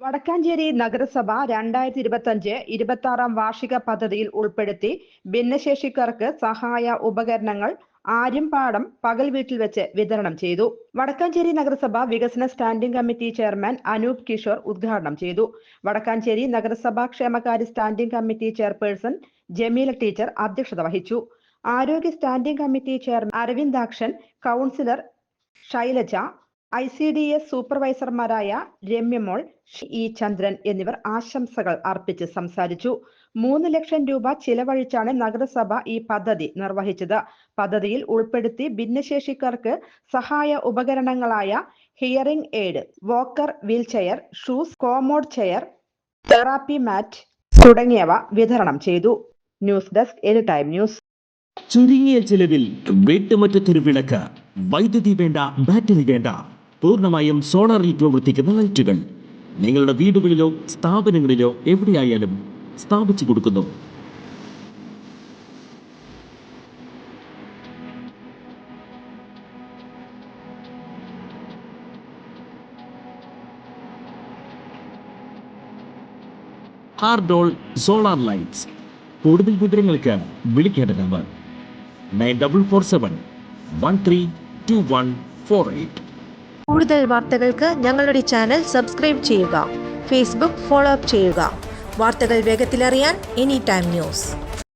വടക്കാഞ്ചേരി നഗരസഭ 2025-26 വാർഷിക പദ്ധതിയിൽ ഉൾപ്പെടുത്തി ഭിന്നശേഷിക്കാർക്ക് സഹായ ഉപകരണങ്ങൾ ആര്യമ്പാടം പകൽ വീട്ടിൽ വെച്ച് വിതരണം ചെയ്തു. വടക്കാഞ്ചേരി നഗരസഭ വികസന standing committee chairman Anoop Kishore ഉദ്ഘാടനം ചെയ്തു. വടക്കാഞ്ചേരി നഗരസഭാ ക്ഷേമകാര്യ standing committee chairperson Jameela teacher അധ്യക്ഷത വഹിച്ചു. ആരോഗ്യ standing committee chairman Aravindakshan, councillor Shailaja, ICDS സൂപ്പർവൈസർമാരായ രമ്യമോൾ, ഇ ചന്ദ്രൻ എന്നിവർ ആശംസകൾ അർപ്പിച്ച് സംസാരിച്ചു. 3 ലക്ഷം രൂപ ചിലവഴിച്ചാണ് നഗരസഭ ഈ പദ്ധതി നിർവഹിച്ചത്. പദ്ധതിയിൽ ഉൾപ്പെടുത്തി ഭിന്നശേഷിക്കാർക്ക് സഹായ ഉപകരണങ്ങളായ hearing aid, walker wheelchair, shoes, commode chair, therapy mat തുടങ്ങിയവ വിതരണം ചെയ്തു. News desk any time news. ചുരുങ്ങിയ ചിലവിൽ വീട്ടുമുറ്റത്തൊരു വിളക്ക്, വൈദ്യുതി വേണ്ട, ബാറ്ററി വേണ്ട, പൂർണ്ണമായും സോളാറിൽ പ്രവർത്തിക്കുന്ന ലൈറ്റുകൾ നിങ്ങളുടെ വീടുകളിലോ സ്ഥാപനങ്ങളിലോ എവിടെയായാലും സ്ഥാപിച്ചു കൊടുക്കുന്നു. ഹാർഡോൾ സോളാർ ലൈറ്റ്സ്. കൂടുതൽ വിവരങ്ങൾക്ക് വിളിക്കേണ്ട നമ്പർ 9447 132148. കൂടുതൽ വാർത്തകൾക്ക് ഞങ്ങളുടെ ചാനൽ സബ്സ്ക്രൈബ് ചെയ്യുക. ഫേസ്ബുക്ക് ഫോളോ അപ്പ് ചെയ്യുക. വാർത്തകൾ വേഗത്തിലറിയാൻ എനി ടൈം ന്യൂസ്.